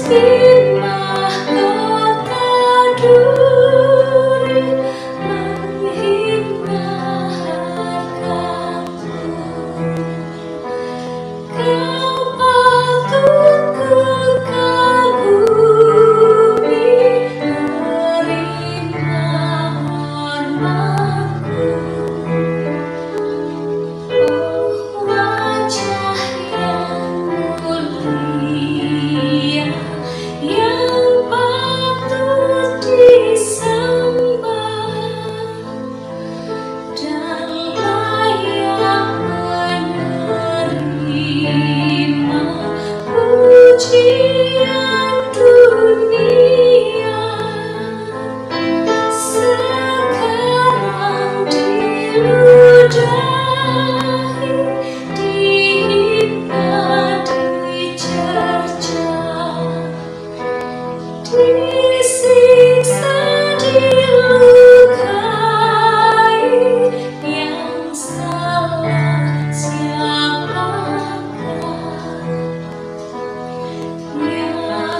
di mahkota duri menghina hargamu. Kau patut ku kagumi, terima hormatku. Oh, wajah yang mulia, yang patut disembah dan layak menerima pujian dunia. Sekarang diludahi, dihina, dicerca, disiksa, dilukai. Yang salah siapakah? Yang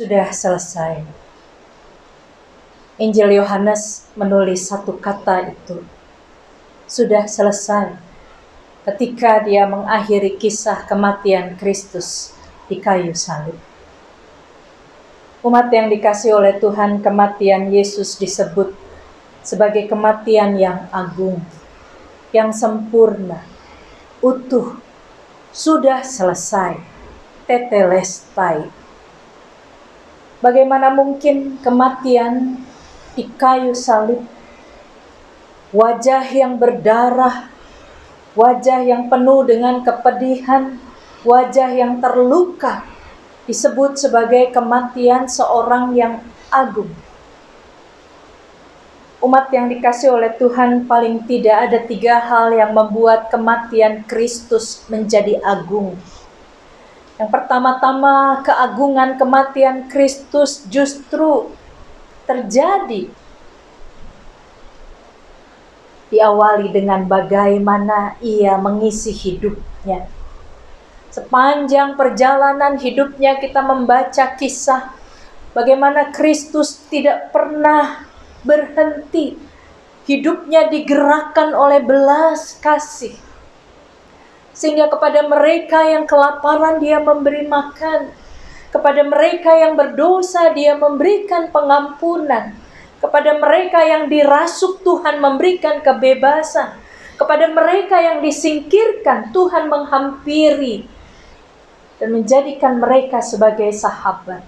sudah selesai. Injil Yohanes menulis satu kata itu, sudah selesai, ketika dia mengakhiri kisah kematian Kristus di kayu salib. Umat yang dikasihi oleh Tuhan, kematian Yesus disebut sebagai kematian yang agung, yang sempurna, utuh, sudah selesai, tetelestai. Bagaimana mungkin kematian di kayu salib, wajah yang berdarah, wajah yang penuh dengan kepedihan, wajah yang terluka, disebut sebagai kematian seorang yang agung. Umat yang dikasihi oleh Tuhan, paling tidak ada 3 hal yang membuat kematian Kristus menjadi agung. Yang pertama-tama, keagungan kematian Kristus justru terjadi diawali dengan bagaimana ia mengisi hidupnya. Sepanjang perjalanan hidupnya kita membaca kisah bagaimana Kristus tidak pernah berhenti. Hidupnya digerakkan oleh belas kasih. Sehingga kepada mereka yang kelaparan dia memberi makan. Kepada mereka yang berdosa dia memberikan pengampunan. Kepada mereka yang dirasuk Tuhan memberikan kebebasan. Kepada mereka yang disingkirkan Tuhan menghampiri dan menjadikan mereka sebagai sahabat.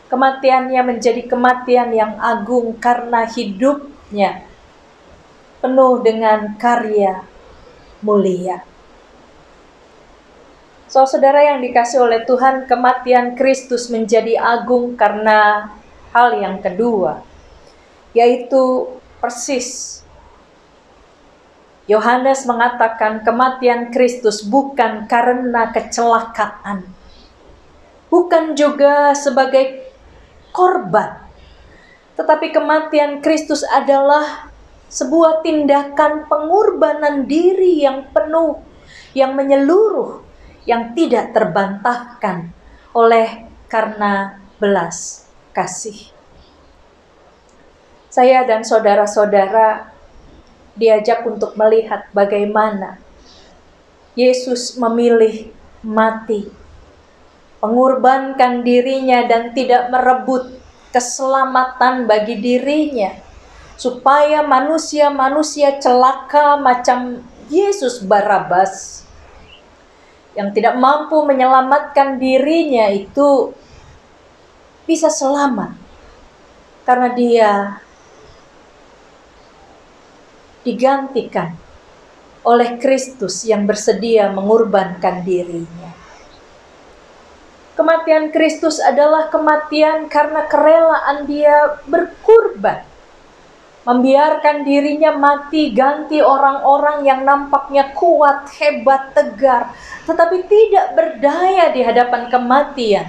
Kematiannya menjadi kematian yang agung karena hidupnya penuh dengan karya mulia. Saudara yang dikasihi oleh Tuhan, kematian Kristus menjadi agung karena hal yang kedua, yaitu persis Yohanes mengatakan kematian Kristus bukan karena kecelakaan, bukan juga sebagai korban, tetapi kematian Kristus adalah sebuah tindakan pengorbanan diri yang penuh, yang menyeluruh, yang tidak terbantahkan oleh karena belas kasih. Saya dan saudara-saudara diajak untuk melihat bagaimana Yesus memilih mati, mengorbankan dirinya dan tidak merebut keselamatan bagi dirinya, supaya manusia-manusia celaka macam Yesus Barabas yang tidak mampu menyelamatkan dirinya itu bisa selamat karena dia digantikan oleh Kristus yang bersedia mengorbankan dirinya. Kematian Kristus adalah kematian karena kerelaan dia berkorban, membiarkan dirinya mati ganti orang-orang yang nampaknya kuat, hebat, tegar, tetapi tidak berdaya di hadapan kematian.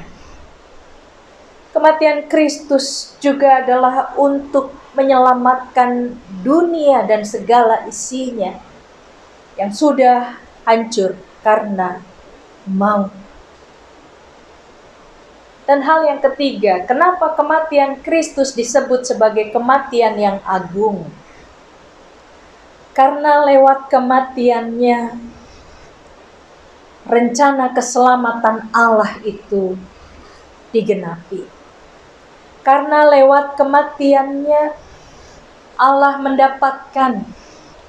Kematian Kristus juga adalah untuk menyelamatkan dunia dan segala isinya yang sudah hancur karena maut. Dan hal yang ketiga, kenapa kematian Kristus disebut sebagai kematian yang agung? Karena lewat kematiannya, rencana keselamatan Allah itu digenapi. Karena lewat kematiannya, Allah mendapatkan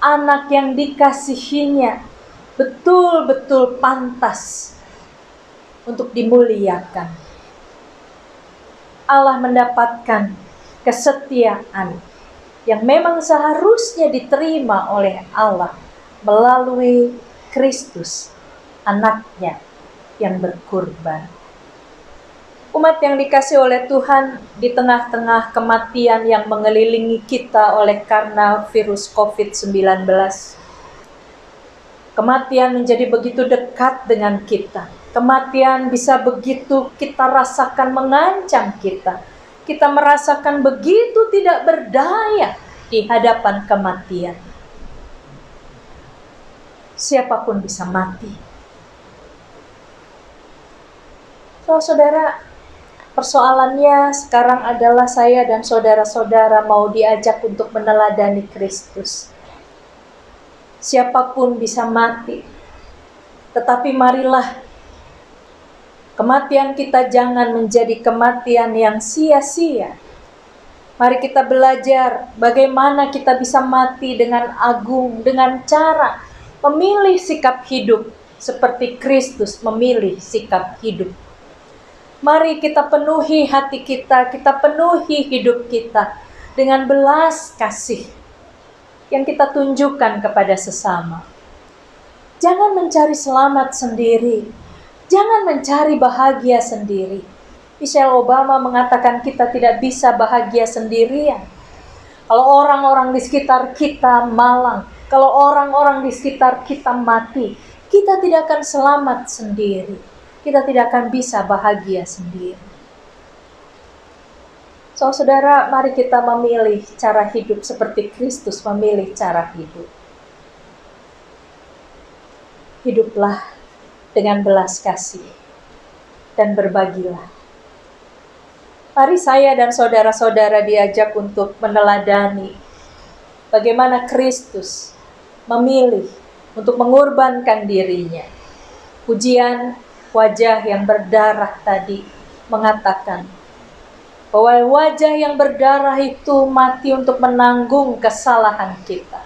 anak yang dikasihinya betul-betul pantas untuk dimuliakan. Allah mendapatkan kesetiaan yang memang seharusnya diterima oleh Allah melalui Kristus, anaknya yang berkorban. Umat yang dikasihi oleh Tuhan, di tengah-tengah kematian yang mengelilingi kita oleh karena virus COVID-19, kematian menjadi begitu dekat dengan kita. Kematian bisa begitu kita rasakan mengancam kita. Kita merasakan begitu tidak berdaya di hadapan kematian. Siapapun bisa mati. Saudara, Persoalannya sekarang adalah saya dan saudara-saudara mau diajak untuk meneladani Kristus. Siapapun bisa mati, tetapi marilah kematian kita jangan menjadi kematian yang sia-sia. Mari kita belajar bagaimana kita bisa mati dengan agung, dengan cara memilih sikap hidup seperti Kristus memilih sikap hidup. Mari kita penuhi hati kita penuhi hidup kita dengan belas kasih yang kita tunjukkan kepada sesama. Jangan mencari selamat sendiri, jangan mencari bahagia sendiri. Michelle Obama mengatakan kita tidak bisa bahagia sendirian. Kalau orang-orang di sekitar kita malang, kalau orang-orang di sekitar kita mati, kita tidak akan selamat sendiri. Kita tidak akan bisa bahagia sendiri. Saudara, mari kita memilih cara hidup seperti Kristus memilih cara hidup. Hiduplah dengan belas kasih dan berbagilah. Mari saya dan saudara-saudara diajak untuk meneladani bagaimana Kristus memilih untuk mengorbankan dirinya. Pujian wajah yang berdarah tadi mengatakan bahwa wajah yang berdarah itu mati untuk menanggung kesalahan kita.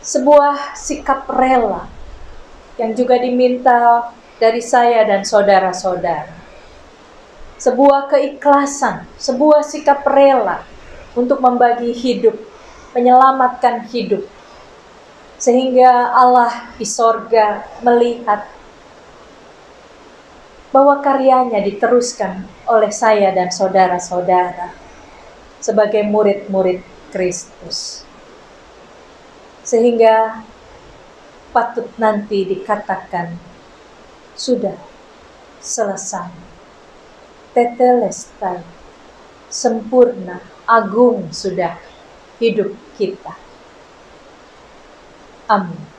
Sebuah sikap rela yang juga diminta dari saya dan saudara-saudara. Sebuah keikhlasan, sebuah sikap rela untuk membagi hidup, menyelamatkan hidup. Sehingga Allah di sorga melihat bahwa karyanya diteruskan oleh saya dan saudara-saudara sebagai murid-murid Kristus. Sehingga patut nanti dikatakan, sudah selesai. Tetelestai, sempurna, agung sudah hidup kita. Amin.